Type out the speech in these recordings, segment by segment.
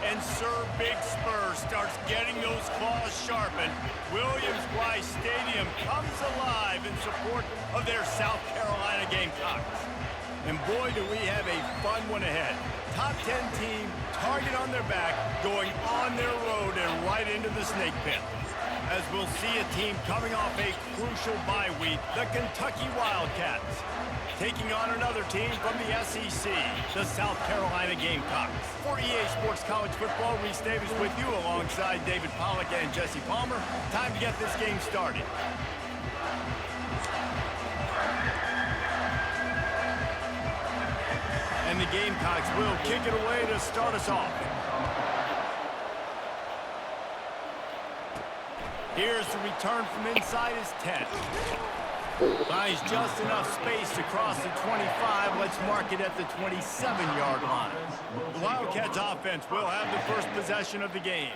and Sir Big Spur starts getting those claws sharpened, Williams-Brice Stadium comes alive in support of their South Carolina Gamecocks. And boy, do we have a fun one ahead. Top 10 team, target on their back, going on their road and right into the snake pit. As we'll see a team coming off a crucial bye week, the Kentucky Wildcats, taking on another team from the SEC, the South Carolina Gamecocks. For EA Sports College Football, Reese Davis with you alongside David Pollack and Jesse Palmer. Time to get this game started. And the Gamecocks will kick it away to start us off. Here's the return from inside his 10. Finds just enough space to cross the 25. Let's mark it at the 27-yard line. The Wildcats offense will have the first possession of the game.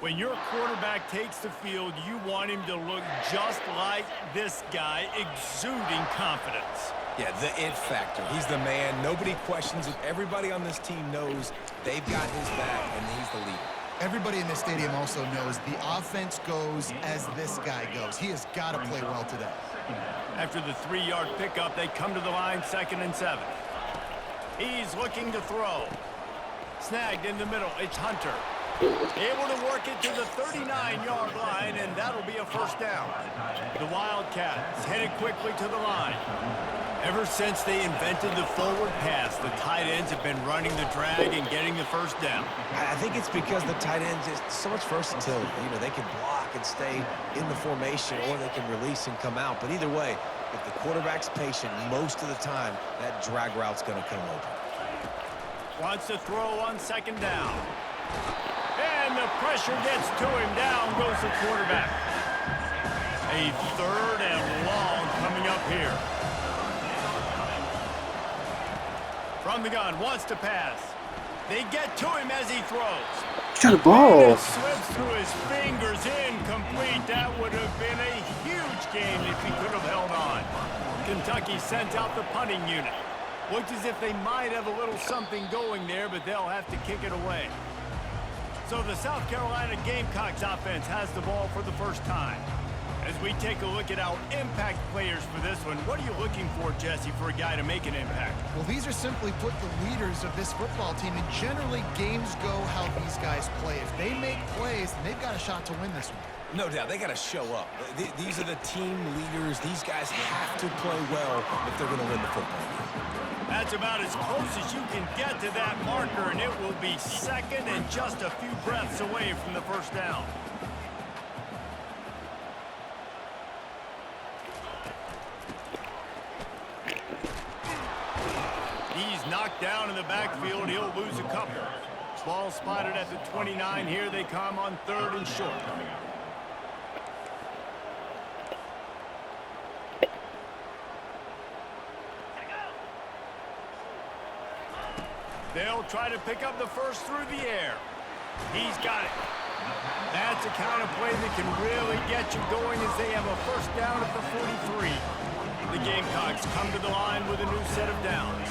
When your quarterback takes the field, you want him to look just like this guy, exuding confidence. Yeah, the it factor. He's the man. Nobody questions it. Everybody on this team knows they've got his back, and he's the leader. Everybody in this stadium also knows the offense goes as this guy goes. He has got to play well today. After the 3-yard pickup, they come to the line, 2nd and 7. He's looking to throw. Snagged in the middle. It's Hunter. Able to work it to the 39-yard line, and that'll be a first down. The Wildcats headed quickly to the line. Ever since they invented the forward pass, the tight ends have been running the drag and getting the first down. I think it's because the tight ends is so much versatility. You know, they can block and stay in the formation, or they can release and come out. But either way, if the quarterback's patient, most of the time, that drag route's going to come open. Wants to throw on 2nd down. And the pressure gets to him. Down goes the quarterback. A 3rd and long coming up here. From the gun, wants to pass. They get to him as he throws. Got a ball. It slips through his fingers, incomplete. That would have been a huge game if he could have held on. Kentucky sent out the punting unit. Looks as if they might have a little something going there, but they'll have to kick it away. So the South Carolina Gamecocks offense has the ball for the first time. As we take a look at our impact players for this one, what are you looking for, Jesse, for a guy to make an impact? Well, these are simply put the leaders of this football team, and generally games go how these guys play. If they make plays, then they've got a shot to win this one. No doubt, they got to show up. These are the team leaders. These guys have to play well if they're going to win the football game. That's about as close as you can get to that marker, and it will be 2nd and just a few breaths away from the first down. He's knocked down in the backfield. He'll lose a couple. Ball spotted at the 29. Here they come on 3rd and short. They'll try to pick up the first through the air. He's got it. That's the kind of play that can really get you going as they have a first down at the 43. The Gamecocks come to the line with a new set of downs.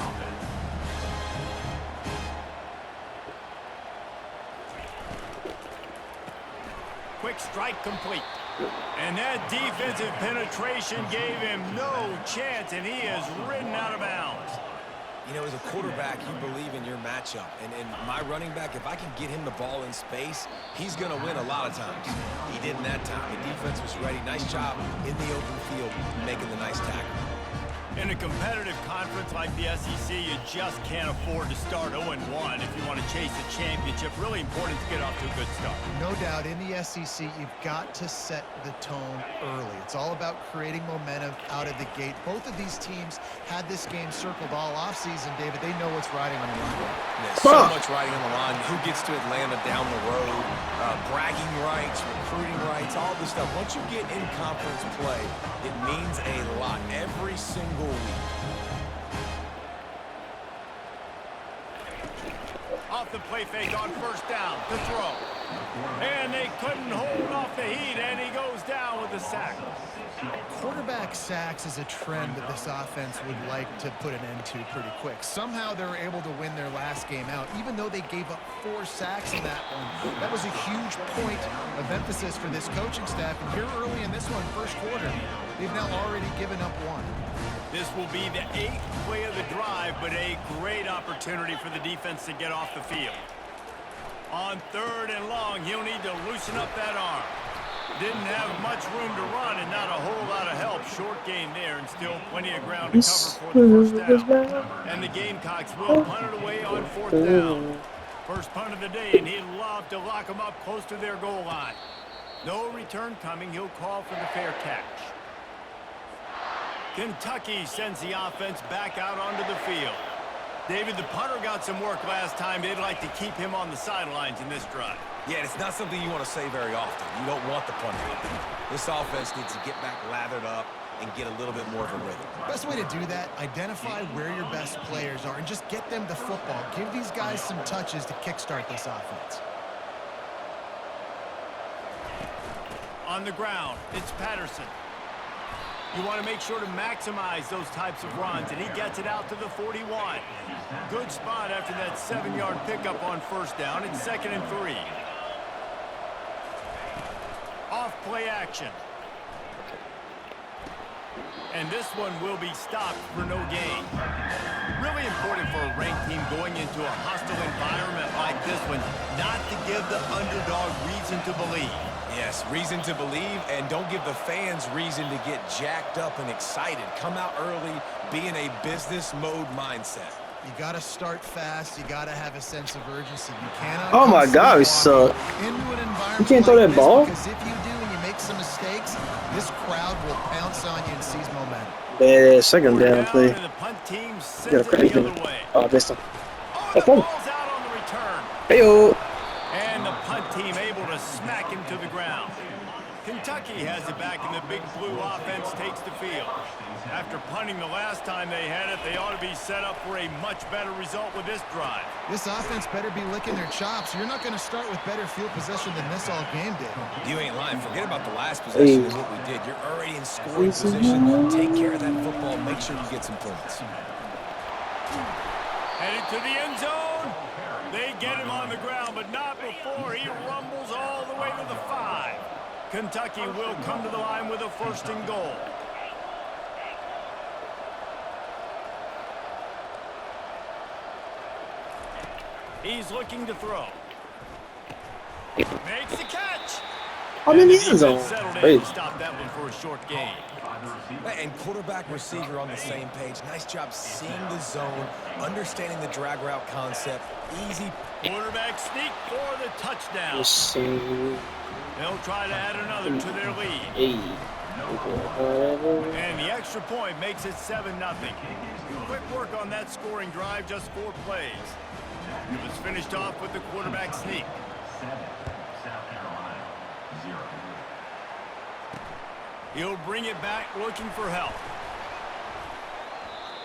Quick strike complete. And that defensive penetration gave him no chance, and he is ridden out of bounds. You know, as a quarterback, you believe in your matchup. And my running back, if I can get him the ball in space, he's going to win a lot of times. He did in that time. The defense was ready. Nice job in the open field making the nice tackle. In a competitive conference like the SEC, you just can't afford to start 0-1 if you want to chase a championship. Really important to get off to a good start. No doubt, in the SEC, you've got to set the tone early. It's all about creating momentum out of the gate. Both of these teams had this game circled all offseason, David. They know what's riding on the line. Yeah, so much riding on the line. Who gets to Atlanta down the road? Bragging rights, recruiting rights, all this stuff. Once you get in conference play, it means a lot every single week. Off the play fake on first down to throw. And they couldn't hold off the heat, and he goes down with a sack. Quarterback sacks is a trend that this offense would like to put an end to pretty quick. Somehow they were able to win their last game out, even though they gave up 4 sacks in that one. That was a huge point of emphasis for this coaching staff. And here early in this one, first quarter, they've now already given up 1. This will be the 8th play of the drive, but a great opportunity for the defense to get off the field. On 3rd and long, he'll need to loosen up that arm. Didn't have much room to run and not a whole lot of help. Short gain there and still plenty of ground to cover for the first down. And the Gamecocks will punt it away on 4th down. First punt of the day, and he'd love to lock them up close to their goal line. No return coming. He'll call for the fair catch. Kentucky sends the offense back out onto the field. David, the punter got some work last time. They'd like to keep him on the sidelines in this drive. Yeah, it's not something you want to say very often. You don't want the punter. This offense needs to get back lathered up and get a little bit more of a rhythm. Best way to do that, identify where your best players are and just get them the football. Give these guys some touches to kickstart this offense. On the ground, it's Patterson. You want to make sure to maximize those types of runs, and he gets it out to the 41. Good spot after that 7-yard pickup on first down. It's 2nd and 3. Off play action. And this one will be stopped for no gain. Really important for a ranked team going into a hostile environment like this one, not to give the underdog reason to believe. Yes, reason to believe, and don't give the fans reason to get jacked up and excited. Come out early, be in a business mode mindset. You got to start fast. You got to have a sense of urgency. You cannot. Oh my God, we suck. You can't throw that ball? Because if you do and you make some mistakes, this crowd will pounce on you and seize momentum. Yeah, 2nd down play. The punt team sends Got a it crazy. the other way. Oh, I missed him. The Let's go. ball's out on the return. Hey-o. And the punt team able to smack him to the ground. Kentucky has it back, and the Big Blue offense takes the field. After punting the last time they had it, they ought to be set up for a much better result with this drive. This offense better be licking their chops. You're not going to start with better field possession than this all game did. You ain't lying. Forget about the last possession and what we did. You're already in scoring position. Take care of that football. Make sure you get some points. Headed to the end zone. They get him on the ground, but not before he rumbles all the way to the 5. Kentucky will come to the line with a 1st and goal. He's looking to throw. Makes the catch. I'm in the end zone. Settled in Hey. to stop that one for a short gain. And quarterback, receiver on the same page. Nice job seeing the zone, understanding the drag route concept. Easy. Quarterback sneak for the touchdown. Let's see. They'll try to add another to their lead. Hey. And the extra point makes it 7-0. Quick work on that scoring drive, just 4 plays. It was finished off with the quarterback sneak. He'll bring it back looking for help.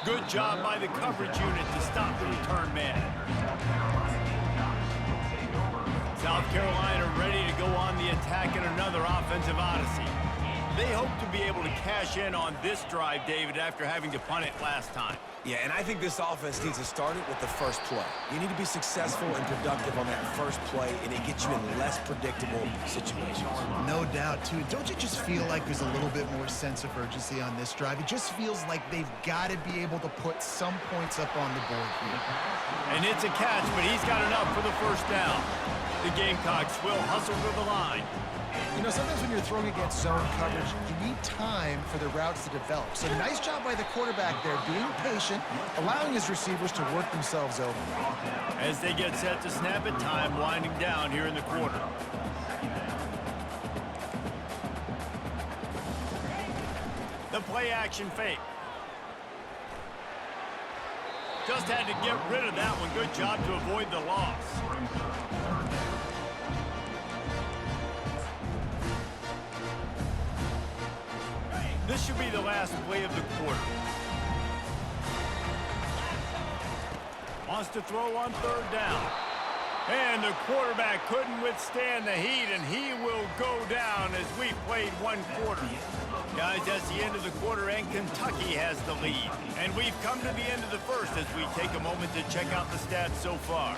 Good job by the coverage unit to stop the return man. South Carolina ready to go on the attack in another offensive odyssey. They hope to be able to cash in on this drive, David, after having to punt it last time. Yeah, and I think this offense needs to start it with the first play. You need to be successful and productive on that first play, and it gets you in less predictable situations. No doubt, too. Don't you just feel like there's a little bit more sense of urgency on this drive? It just feels like they've got to be able to put some points up on the board here. And it's a catch, but he's got enough for the first down. The Gamecocks will hustle to the line. You know, sometimes when you're throwing against zone coverage, you need time for the routes to develop. So nice job by the quarterback there, being patient, allowing his receivers to work themselves over. As they get set to snap it, time winding down here in the quarter. The play action fake. Just had to get rid of that one. Good job to avoid the loss. This should be the last play of the quarter. Wants to throw on 3rd down. And the quarterback couldn't withstand the heat, and he will go down as we played one quarter. Guys, that's the end of the quarter, and Kentucky has the lead. And we've come to the end of the first as we take a moment to check out the stats so far.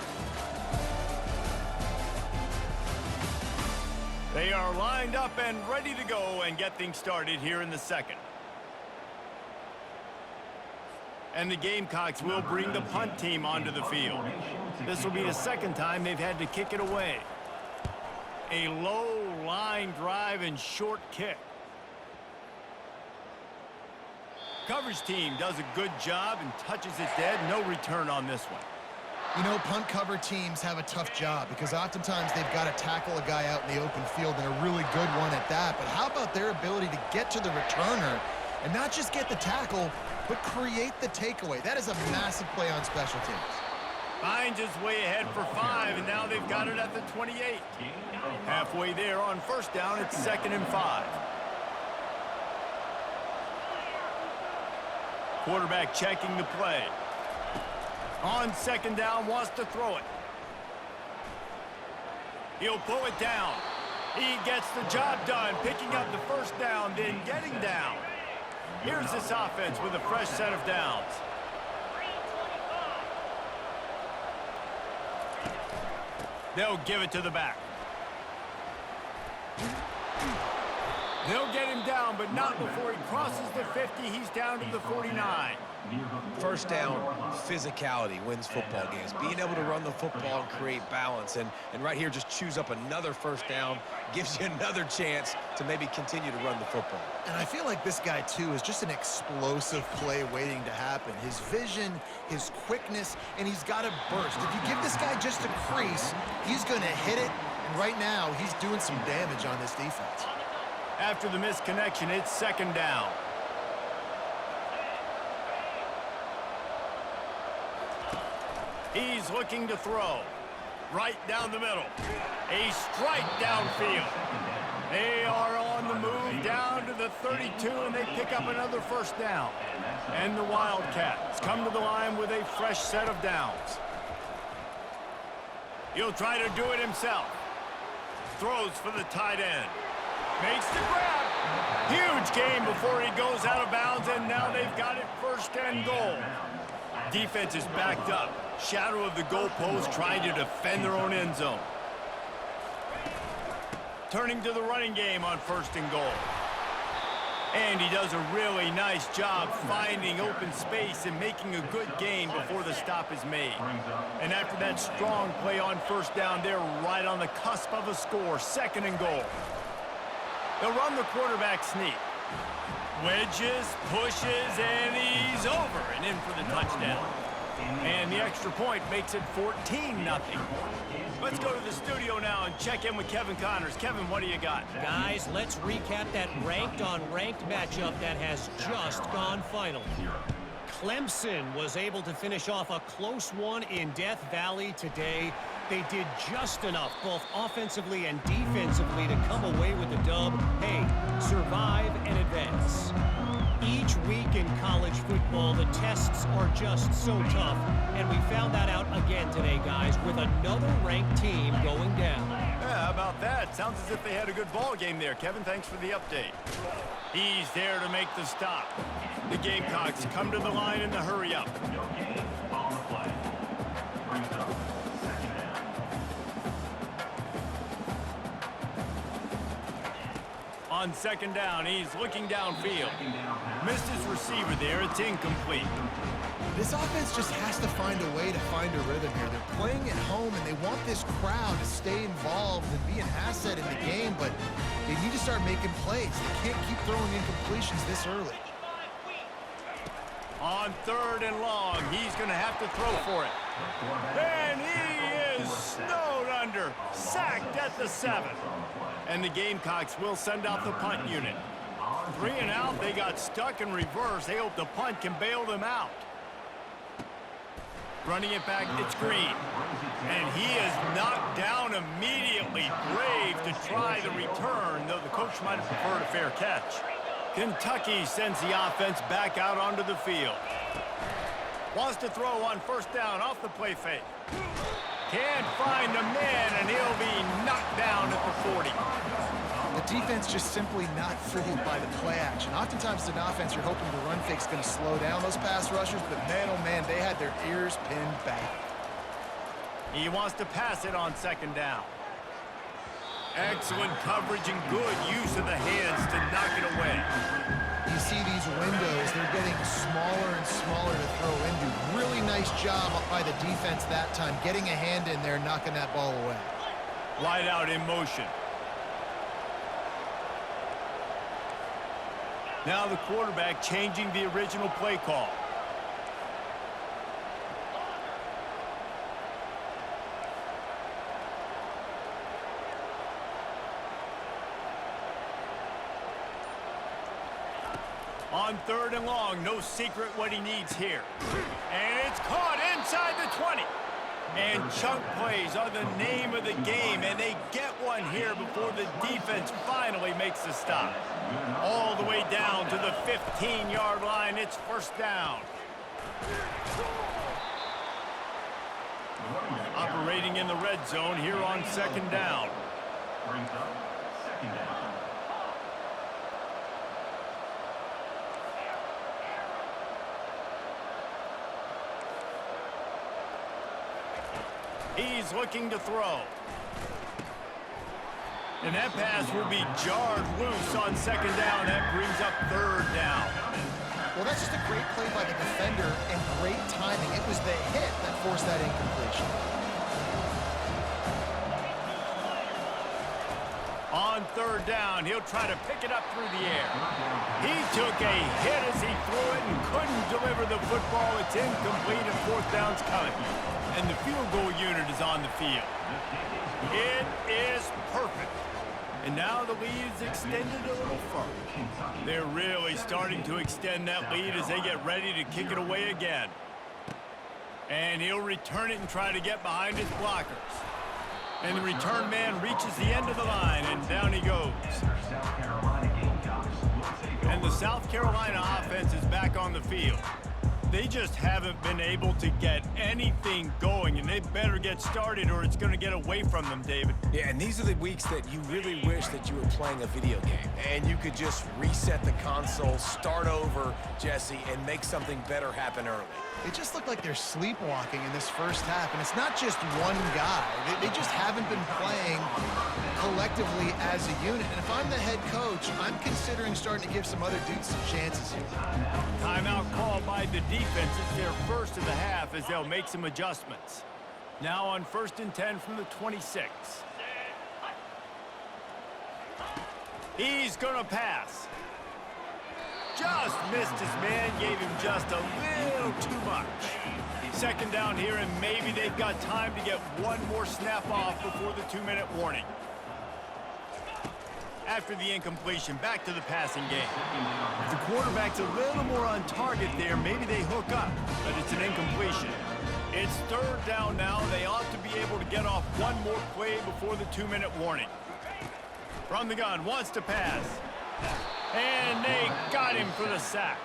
They are lined up and ready to go and get things started here in the second. And the Gamecocks will bring the punt team onto the field. This will be the second time they've had to kick it away. A low line drive and short kick. Coverage team does a good job and touches it dead. No return on this one. You know, punt cover teams have a tough job because oftentimes they've got to tackle a guy out in the open field, and a really good one at that. But how about their ability to get to the returner and not just get the tackle, but create the takeaway? That is a massive play on special teams. Finds his way ahead for 5, and now they've got it at the 28. Halfway there on first down, it's 2nd and 5. Quarterback checking the play. On 2nd down, wants to throw it. He'll pull it down. He gets the job done, picking up the first down, then getting down. Here's this offense with a fresh set of downs. They'll give it to the back. They'll get him down, but not before he crosses the 50. He's down to the 49. First down, physicality wins football games. Being able to run the football and create balance. And right here, just choose up another first down, gives you another chance to maybe continue to run the football. And I feel like this guy, too, is just an explosive play waiting to happen. His vision, his quickness, and he's got a burst. If you give this guy just a crease, he's going to hit it. And right now, he's doing some damage on this defense. After the misconnection, it's 2nd down. He's looking to throw. Right down the middle. A strike downfield. They are on the move down to the 32, and they pick up another first down. And the Wildcats come to the line with a fresh set of downs. He'll try to do it himself. Throws for the tight end. Makes the grab. Huge gain before he goes out of bounds, and now they've got it 1st and goal. Defense is backed up. Shadow of the goalpost, trying to defend their own end zone. Turning to the running game on 1st and goal. And he does a really nice job finding open space and making a good gain before the stop is made. And after that strong play on 1st down, they're right on the cusp of a score. 2nd and goal. They'll run the quarterback sneak. Wedges, pushes, and he's over and in for the touchdown. And the extra point makes it 14-0. Let's go to the studio now and check in with Kevin Connors. Kevin, what do you got? Guys, let's recap that ranked-on-ranked matchup that has just gone final. Clemson was able to finish off a close one in Death Valley today. They did just enough, both offensively and defensively, to come away with the dub. Hey, survive and advance. Each week in college football, the tests are just so tough, and we found that out again today, guys, with another ranked team going down. Yeah, how about that? Sounds as if they had a good ball game there. Kevin, thanks for the update. He's there to make the stop. The Gamecocks come to the line in the hurry-up. On 2nd down, he's looking downfield. Missed his receiver there. It's incomplete. This offense just has to find a way to find a rhythm here. They're playing at home, and they want this crowd to stay involved and be an asset in the game, but they need to start making plays. They can't keep throwing incompletions this early. On 3rd and long, he's going to have to throw for it. And he is snowed under, sacked at the 7. And the Gamecocks will send out the punt unit. 3 and out, they got stuck in reverse. They hope the punt can bail them out. Running it back, it's Green. And he is knocked down immediately. Brave to try the return, though the coach might have preferred a fair catch. Kentucky sends the offense back out onto the field. Wants to throw on 1st down off the play fake. Can't find the man, and he'll be knocked down at the 40. The defense just simply not fooled by the play action. Oftentimes, as an offense, you're hoping the run fake's going to slow down those pass rushers, but man, oh man, they had their ears pinned back. He wants to pass it on second down. Excellent coverage and good use of the hands to knock it away. You see these windows, they're getting smaller and smaller to throw into. Really nice job by the defense that time, getting a hand in there, knocking that ball away. Wide out in motion. Now the quarterback changing the original play call. On third and long, no secret what he needs here. And it's caught inside the 20. And chunk plays are the name of the game, and they get one here before the defense finally makes the stop. All the way down to the 15-yard line, it's first down. Operating in the red zone here on second down. He's looking to throw. And that pass will be jarred loose on second down. That brings up third down. Well, that's just a great play by the defender and great timing. It was the hit that forced that incompletion. On third down, he'll try to pick it up through the air. He took a hit as he threw it and couldn't deliver the football. It's incomplete and fourth down's coming. And the field goal unit is on the field. It is perfect. And now the lead is extended a little further. They're really starting to extend that lead as they get ready to kick it away again. And he'll return it and try to get behind his blockers. And the return man reaches the end of the line, and down he goes. And the South Carolina offense is back on the field. They just haven't been able to get anything going, and they better get started or it's going to get away from them, David. Yeah, and these are the weeks that you really wish that you were playing a video game and you could just reset the console, start over, Jesse, and make something better happen early. It just looked like they're sleepwalking in this first half, and it's not just one guy. They just haven't been playing collectively as a unit. And if I'm the head coach, I'm considering starting to give some other dudes some chances here. Timeout called by the defense. It's their first of the half as they'll make some adjustments. Now on 1st and 10 from the 26. He's going to pass. Just missed his man, gave him just a little too much. Second down here, and maybe they've got time to get one more snap off before the 2-minute warning. After the incompletion, back to the passing game. If the quarterback's a little more on target there, maybe they hook up, but it's an incompletion. It's third down now. They ought to be able to get off one more play before the 2-minute warning. From the gun, wants to pass. And they got him for the sack.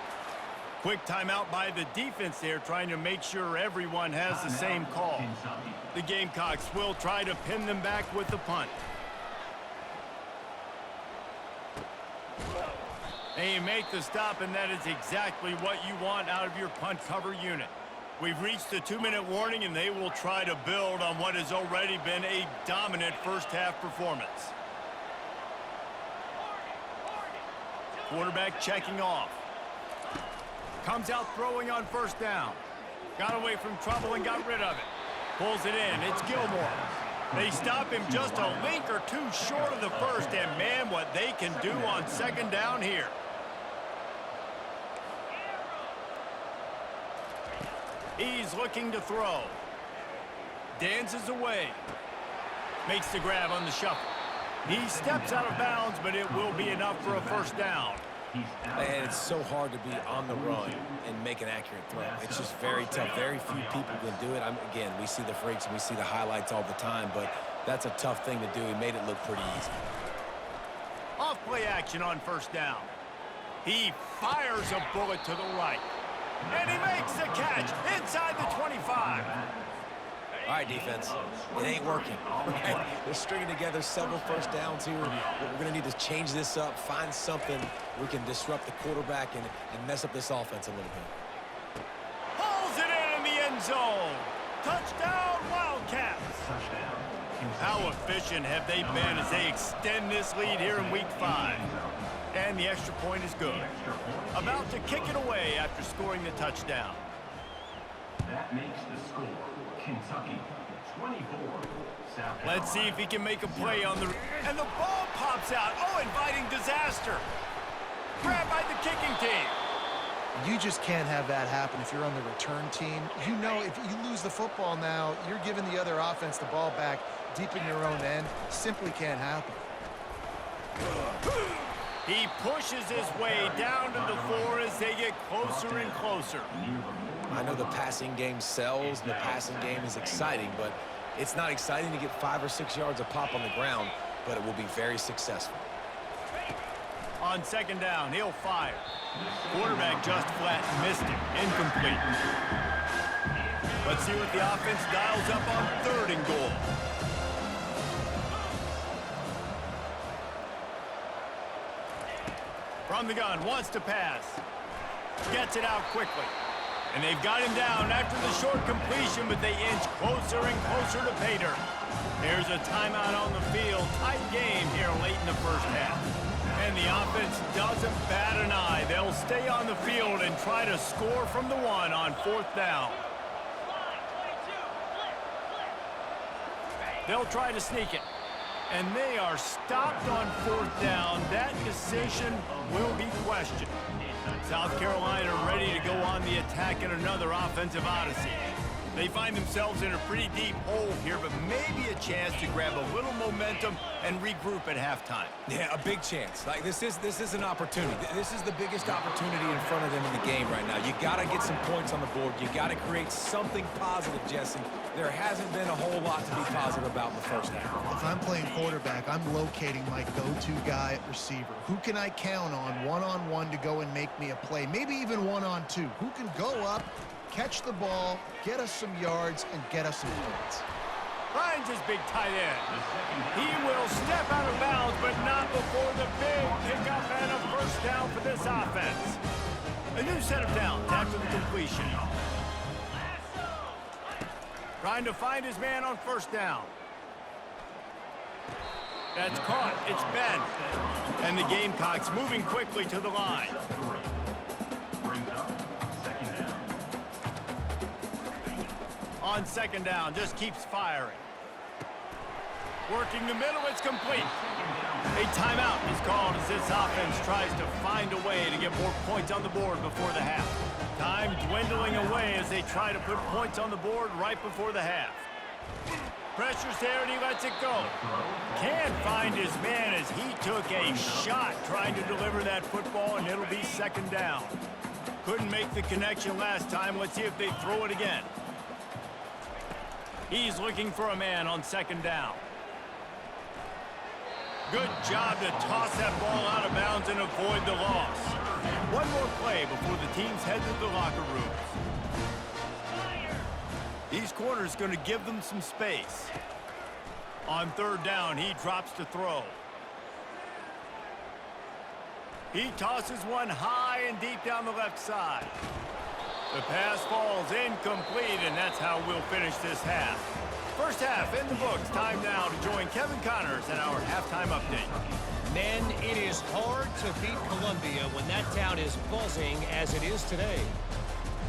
Quick timeout by the defense there, trying to make sure everyone has the same call. The Gamecocks will try to pin them back with the punt. They make the stop, and that is exactly what you want out of your punt cover unit. We've reached the 2-minute warning, and they will try to build on what has already been a dominant first-half performance. Quarterback checking off. Comes out throwing on first down. Got away from trouble and got rid of it. Pulls it in. It's Gilmore. They stop him just a link or two short of the first, and man, what they can do on second down here. He's looking to throw. Dances away. Makes the grab on the shuffle. He steps out of bounds, but it will be enough for a first down. And it's so hard to be on the run and make an accurate throw. It's just very tough. Very few people can do it. Again, we see the freaks and we see the highlights all the time, but that's a tough thing to do. He made it look pretty easy. Off play action on first down. He fires a bullet to the right. And he makes the catch inside the 25. All right, defense, it ain't working. Okay? They're stringing together several first downs here. But we're going to need to change this up, find something we can disrupt the quarterback and mess up this offense a little bit. Pulls it in the end zone. Touchdown, Wildcats. How efficient have they been as they extend this lead here in Week 5? And the extra point is good. About to kick it away after scoring the touchdown. That makes the score Kentucky 24. Let's see if he can make a play on the... And the ball pops out. Oh, inviting disaster. Grabbed by the kicking team. You just can't have that happen if you're on the return team. You know, if you lose the football now, you're giving the other offense the ball back deep in your own end. Simply can't happen. He pushes his way down to the 4 as they get closer and closer. I know the passing game sells, and the passing game is exciting, but it's not exciting to get 5 or 6 yards of pop on the ground, but it will be very successful. On second down, he'll fire. Quarterback just flat missed it. Incomplete. Let's see what the offense dials up on 3rd and goal. From the gun, wants to pass. Gets it out quickly. And they've got him down after the short completion, but they inch closer and closer to pay dirt. There's a timeout on the field. Tight game here late in the first half. And the offense doesn't bat an eye. They'll stay on the field and try to score from the 1 on 4th down. They'll try to sneak it. And they are stopped on 4th down. That decision will be questioned. South Carolina ready to go on the attack in another offensive odyssey. They find themselves in a pretty deep hole here, but maybe a chance to grab a little momentum and regroup at halftime. Yeah, a big chance. Like this is an opportunity. This is the biggest opportunity in front of them in the game right now. You got to get some points on the board. You got to create something positive, Jesse. There hasn't been a whole lot to be positive about in the first half. If I'm playing quarterback, I'm locating my go-to guy at receiver. Who can I count on one-on-one to go and make me a play? Maybe even one-on-two. Who can go up, catch the ball, get us some yards, and get us some points? Finds his big tight end. He will step out of bounds, but not before the big pickup and a first down for this offense. A new set of downs after the completion. Trying to find his man on first down. That's caught. It's Ben. And the Gamecocks moving quickly to the line. On second down, just keeps firing. Working the middle, it's complete. A timeout is called as this offense tries to find a way to get more points on the board before the half. Time dwindling away as they try to put points on the board right before the half. Pressure's there and he lets it go. Can't find his man as he took a shot trying to deliver that football, and it'll be second down. Couldn't make the connection last time. Let's see if they throw it again. He's looking for a man on second down. Good job to toss that ball out of bounds and avoid the loss. One more play before the teams head to the locker rooms. These corners going to give them some space. On third down, he drops to throw. He tosses one high and deep down the left side. The pass falls incomplete, and that's how we'll finish this half. First half in the books. Time now to join Kevin Connors in our halftime update. Men, it is hard to beat Columbia when that town is buzzing as it is today.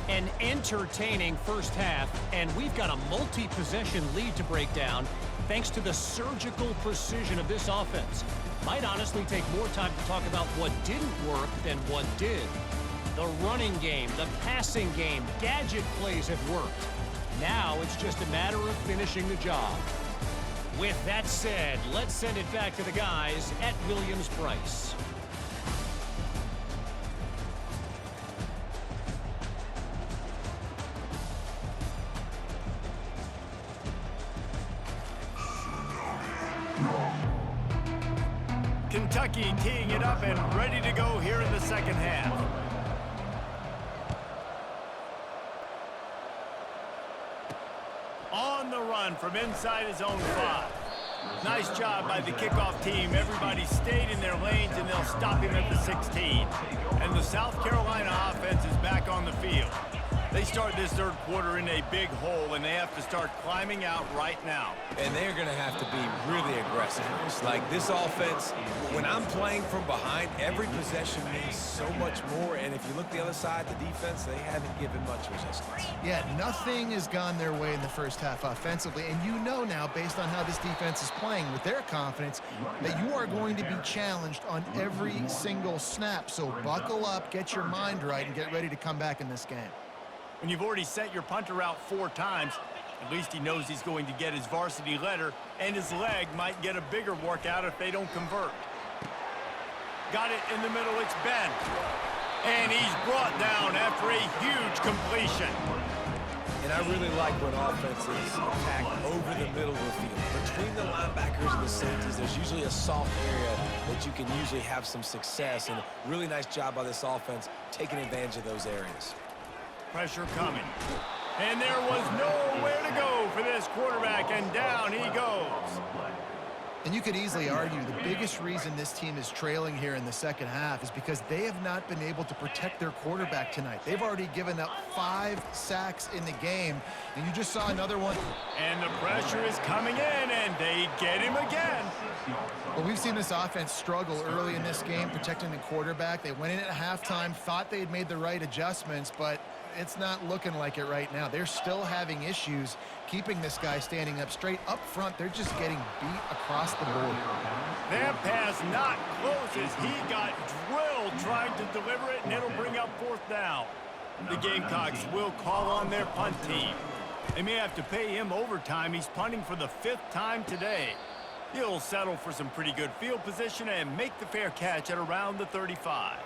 An entertaining first half, and we've got a multi-possession lead to break down thanks to the surgical precision of this offense. Might honestly take more time to talk about what didn't work than what did. The running game, the passing game, gadget plays have worked. Now it's just a matter of finishing the job. With that said, let's send it back to the guys at Williams-Brice. Kentucky teeing it up and ready to go here in the second half. On the run. run from inside his own 5. Nice job by the kickoff team. Everybody stayed in their lanes, and they'll stop him at the 16. And the South Carolina offense is back on the field. They start this third quarter in a big hole, and they have to start climbing out right now. And they're going to have to be really aggressive. It's like this offense, when I'm playing from behind, every possession means so much more. And if you look the other side, the defense, they haven't given much resistance. Yeah, nothing has gone their way in the first half offensively. And you know now, based on how this defense is playing with their confidence, that you are going to be challenged on every single snap. So buckle up, get your mind right, and get ready to come back in this game. When you've already sent your punter out 4 times, at least he knows he's going to get his varsity letter, and his leg might get a bigger workout if they don't convert. Got it in the middle, it's Ben. And he's brought down after a huge completion. And I really like when offenses attack over the middle of the field. Between the linebackers and the safeties, there's usually a soft area that you can usually have some success. And a really nice job by this offense taking advantage of those areas. Pressure coming. And there was nowhere to go for this quarterback, and down he goes. And you could easily argue the biggest reason this team is trailing here in the second half is because they have not been able to protect their quarterback tonight. They've already given up 5 sacks in the game, and you just saw another one. And the pressure is coming in, and they get him again. Well, we've seen this offense struggle early in this game protecting the quarterback. They went in at halftime, thought they had made the right adjustments, but it's not looking like it right now. They're still having issues keeping this guy standing up straight. Up front, they're just getting beat across the board. That pass not close as he got drilled trying to deliver it, and it'll bring up 4th down. The Gamecocks will call on their punt team. They may have to pay him overtime. He's punting for the 5th time today. He'll settle for some pretty good field position and make the fair catch at around the 35.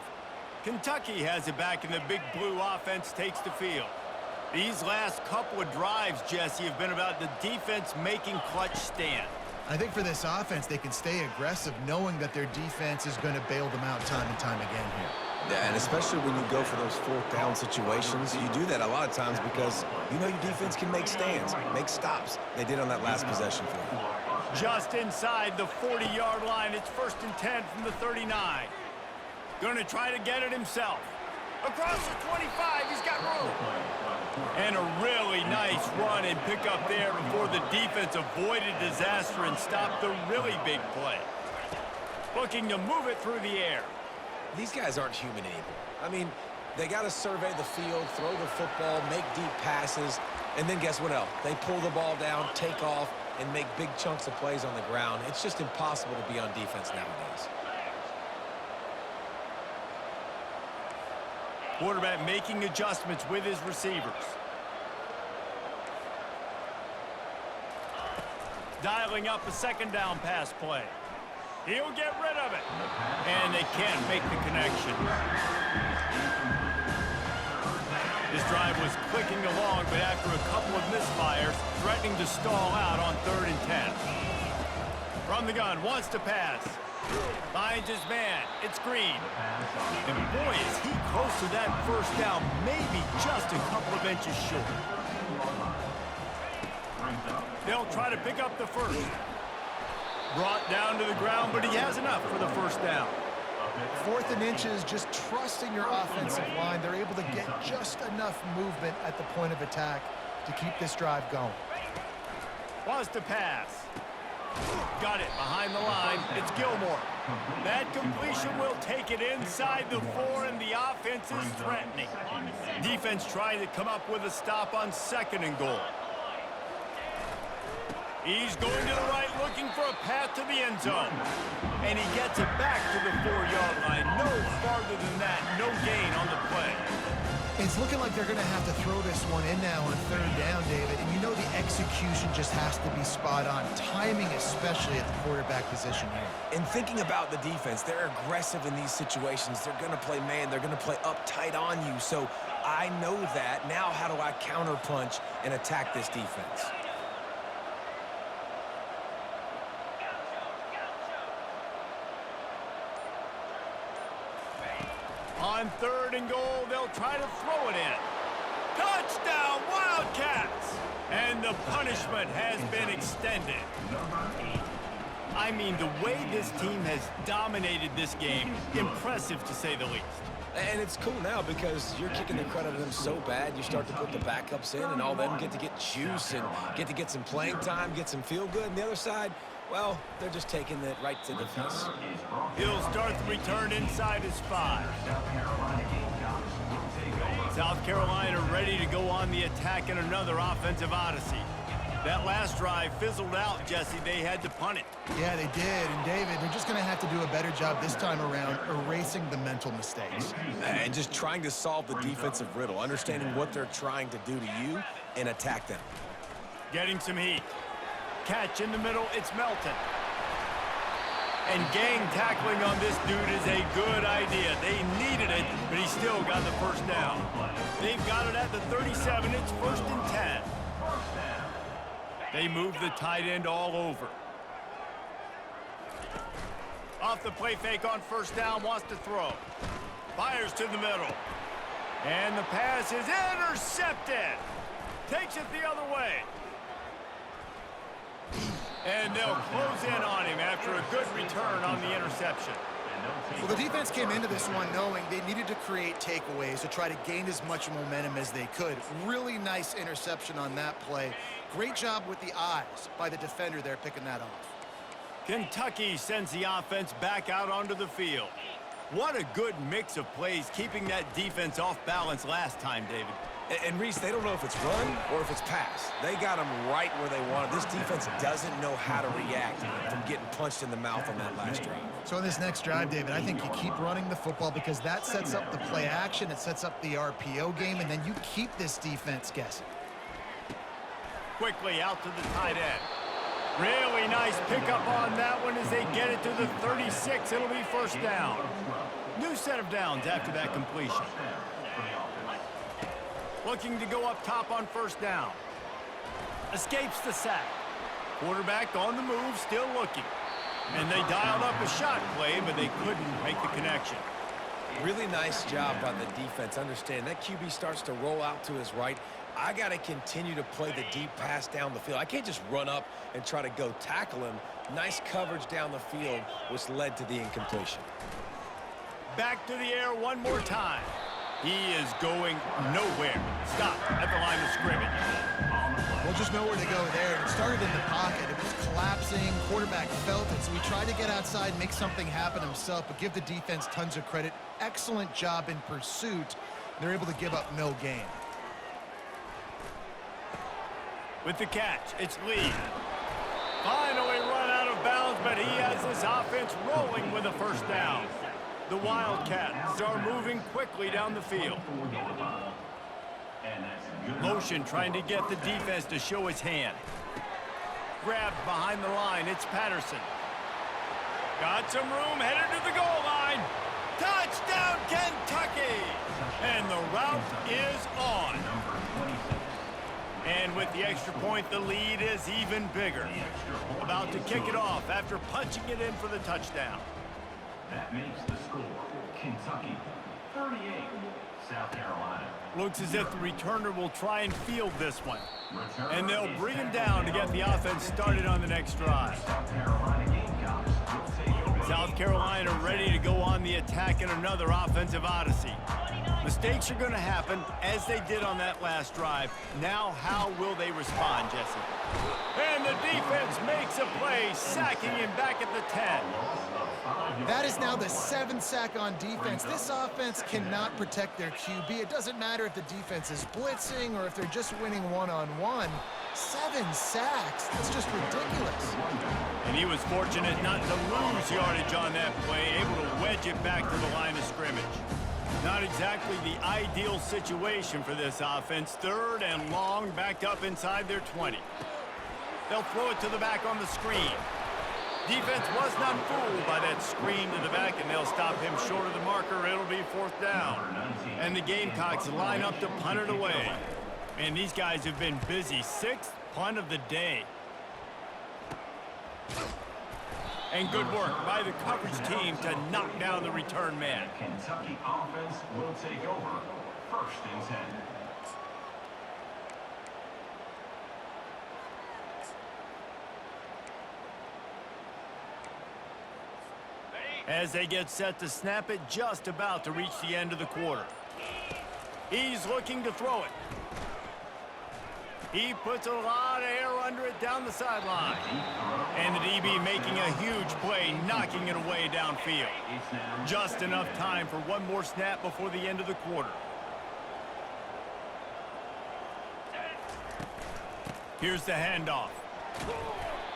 Kentucky has it back, and the Big Blue offense takes the field. These last couple of drives, Jesse, have been about the defense making clutch stand. I think for this offense, they can stay aggressive knowing that their defense is going to bail them out time and time again here. Yeah, and especially when you go for those 4th down situations, you do that a lot of times because you know your defense can make stands, make stops. They did on that last possession for you. Just inside the 40-yard line, it's 1st and 10 from the 39. Going to try to get it himself. Across the 25, he's got room. And a really nice run and pick up there before the defense avoided disaster and stopped the really big play. Looking to move it through the air. These guys aren't human anymore. I mean, they got to survey the field, throw the football, make deep passes, and then guess what else? They pull the ball down, take off, and make big chunks of plays on the ground. It's just impossible to be on defense nowadays. Quarterback making adjustments with his receivers. Dialing up a 2nd down pass play. He'll get rid of it. And they can't make the connection. This drive was clicking along, but after a couple of misfires, threatening to stall out on 3rd and 10. From the gun, wants to pass. Finds his man. It's Green. And boy, is he close to that 1st down, maybe just a couple of inches short. They'll try to pick up the 1st. Brought down to the ground, but he has enough for the 1st down. 4th and inches, just trusting your offensive line. They're able to get just enough movement at the point of attack to keep this drive going. Wants to pass. Got it behind the line. It's Gilmore. That completion will take it inside the 4, and the offense is threatening. Defense trying to come up with a stop on 2nd and goal. He's going to the right, looking for a path to the end zone. And he gets it back to the 4-yard line. No farther than that. No gain on the play. It's looking like they're going to have to throw this one in now on 3rd down, David. And you know the execution just has to be spot on. Timing, especially at the quarterback position here. And thinking about the defense, they're aggressive in these situations. They're going to play man. They're going to play up tight on you. So I know that. Now how do I counterpunch and attack this defense? On 3rd and goal, they'll try to throw it in. Touchdown, Wildcats! And the punishment has been extended. I mean, the way this team has dominated this game, impressive to say the least. And it's cool now because you're kicking the crud out of them so bad, you start to put the backups in, and all of them get to get juice and get some playing time, get some feel good. And the other side, well, they're just taking it right to defense. He'll start the return inside his 5. South Carolina ready to go on the attack in another offensive odyssey. That last drive fizzled out, Jesse. They had to punt it. Yeah, they did. And, David, they're just going to have to do a better job this time around erasing the mental mistakes. And just trying to solve the defensive riddle, understanding what they're trying to do to you and attack them. Getting some heat. Catch in the middle. It's Melton. And gang tackling on this dude is a good idea. They needed it, but he still got the first down. They've got it at the 37. It's 1st and 10. They move the tight end all over. Off the play fake on 1st down, wants to throw. Fires to the middle. And the pass is intercepted. Takes it the other way. And they'll close in on him after a good return on the interception. Well, the defense came into this one knowing they needed to create takeaways to try to gain as much momentum as they could. Really nice interception on that play. Great job with the eyes by the defender there picking that off. Kentucky sends the offense back out onto the field. What a good mix of plays, keeping that defense off balance last time, David. And Reese, they don't know if it's run or if it's pass. They got them right where they want it. This defense doesn't know how to react from getting punched in the mouth on that last drive. So in this next drive, David, I think you keep running the football because that sets up the play action, it sets up the RPO game, and then you keep this defense guessing. Quickly out to the tight end. Really nice pickup on that one as they get it to the 36. It'll be 1st down. New set of downs after that completion. Looking to go up top on 1st down. Escapes the sack. Quarterback on the move, still looking. And they dialed up a shot play, but they couldn't make the connection. Really nice job by the defense. Understand that QB starts to roll out to his right. I got to continue to play the deep pass down the field. I can't just run up and try to go tackle him. Nice coverage down the field, which led to the incompletion. Back to the air one more time. He is going nowhere. Stop at the line of scrimmage. Well, just nowhere to go there. It started in the pocket. It was collapsing. Quarterback felt it, so he tried to get outside, make something happen himself, but give the defense tons of credit. Excellent job in pursuit. They're able to give up no gain. With the catch, it's Lee. Finally run out of bounds, but he has this offense rolling with a 1st down. The Wildcats are moving quickly down the field. Motion trying to get the defense to show his hand. Grabbed behind the line, it's Patterson. Got some room, headed to the goal line. Touchdown, Kentucky! And the route is on. And with the extra point, the lead is even bigger. About to kick it off after punching it in for the touchdown. That makes the score Kentucky 38, South Carolina. Looks as if the returner will try and field this one. And they'll bring him down to get the offense started on the next drive. South Carolina ready to go on the attack in another offensive odyssey. Mistakes are going to happen, as they did on that last drive. Now, how will they respond, Jesse? And the defense makes a play, sacking him back at the 10. That is now the 7th sack on defense. This offense cannot protect their QB. It doesn't matter if the defense is blitzing or if they're just winning one-on-one. 7 sacks. That's just ridiculous. And he was fortunate not to lose yardage on that play, able to wedge it back to the line of scrimmage. Not exactly the ideal situation for this offense. 3rd and long, backed up inside their 20. They'll throw it to the back on the screen. Defense was not fooled by that screen to the back, and they'll stop him short of the marker. It'll be 4th down. And the Gamecocks line up to punt it away. And these guys have been busy. 6th punt of the day. And good work by the coverage team to knock down the return man. Kentucky offense will take over 1st and 10. As they get set to snap it, just about to reach the end of the quarter. He's looking to throw it. He puts a lot of air under it down the sideline. And the DB making a huge play, knocking it away downfield. Just enough time for one more snap before the end of the quarter. Here's the handoff.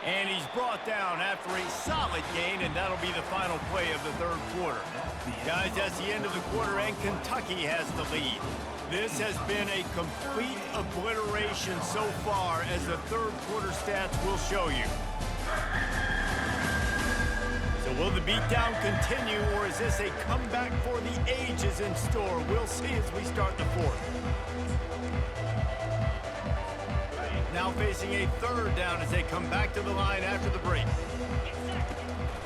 And he's brought down after a solid gain, and that'll be the final play of the third quarter. Guys, that's the end of the quarter, and Kentucky has the lead. This has been a complete obliteration so far, as the third quarter stats will show you. So will the beatdown continue, or is this a comeback for the ages in store? We'll see as we start the fourth. Now facing a third down as they come back to the line after the break.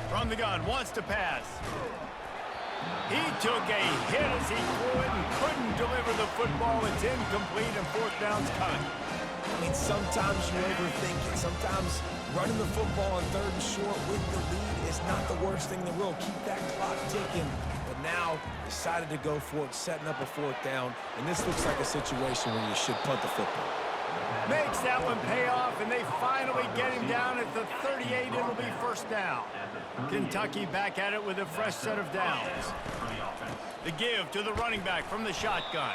From the gun, wants to pass. He took a hit as he threw it and couldn't deliver the football. It's incomplete and fourth down's coming. I mean, sometimes you overthink it. Sometimes running the football on third and short with the lead is not the worst thing in the world. Keep that clock ticking. But now decided to go for it, setting up a fourth down. And this looks like a situation where you should punt the football. Makes that one pay off, and they finally get him down at the 38. It'll be first down. Kentucky back at it with a fresh set of downs. The give to the running back from the shotgun.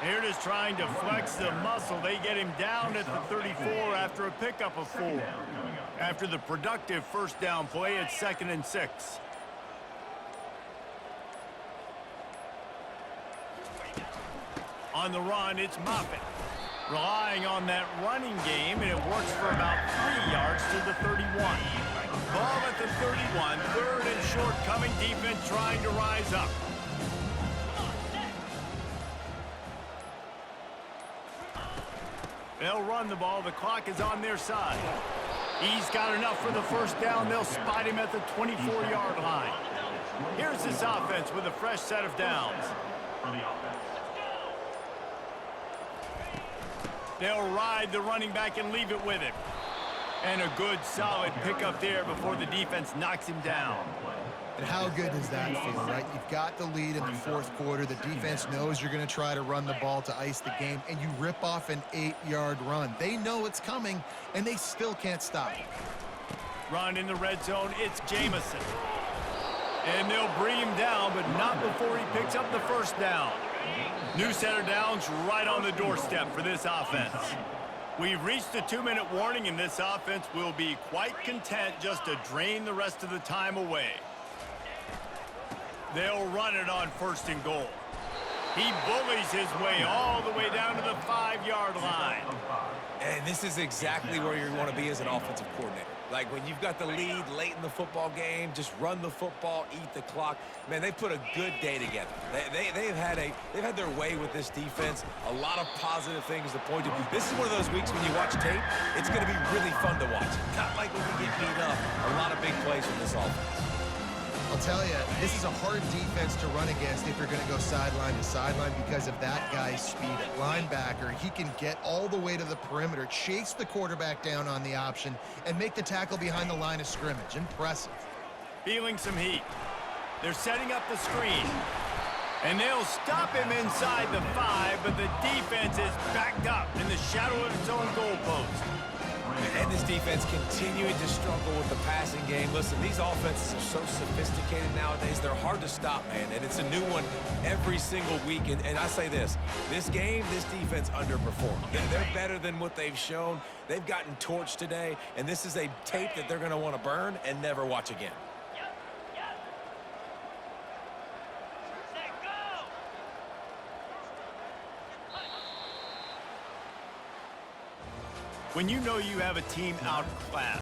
Here it is trying to flex the muscle. They get him down at the 34 after a pickup of 4. After the productive first down play, it's 2nd and 6. On the run, it's Moffitt. Relying on that running game, and it works for about 3 yards to the 31. Ball at the 31, third and short coming, defense trying to rise up. They'll run the ball. The clock is on their side. He's got enough for the first down. They'll spot him at the 24-yard line. Here's this offense with a fresh set of downs. They'll ride the running back and leave it with him. And a good, solid pickup there before the defense knocks him down. And how good does that feel, right? You've got the lead in the fourth quarter. The defense knows you're going to try to run the ball to ice the game, and you rip off an 8-yard run. They know it's coming, and they still can't stop it. Run in the red zone, it's Jamison. And they'll bring him down, but not before he picks up the first down. New set of downs right on the doorstep for this offense. We've reached the 2-minute warning, and this offense will be quite content just to drain the rest of the time away. They'll run it on 1st and goal. He bullies his way all the way down to the 5-yard line. And this is exactly where you want to be as an offensive coordinator. Like when you've got the lead late in the football game, just run the football, eat the clock. Man, they put a good day together. They've had their way with this defense. A lot of positive things to point to. This is one of those weeks when you watch tape, it's going to be really fun to watch. Not like when we get beat up. A lot of big plays from this offense. I'll tell you, this is a hard defense to run against if you're going to go sideline to sideline because of that guy's speed. At linebacker, he can get all the way to the perimeter, chase the quarterback down on the option, and make the tackle behind the line of scrimmage. Impressive. Feeling some heat. They're setting up the screen. And they'll stop him inside the 5, but the defense is backed up in the shadow of its own goalpost. And this defense continuing to struggle with the passing game. Listen, these offenses are so sophisticated nowadays. They're hard to stop, man. And it's a new one every single week. And I say this game, this defense underperformed. They're better than what they've shown. They've gotten torched today. And this is a tape that they're going to want to burn and never watch again. When you know you have a team outclassed,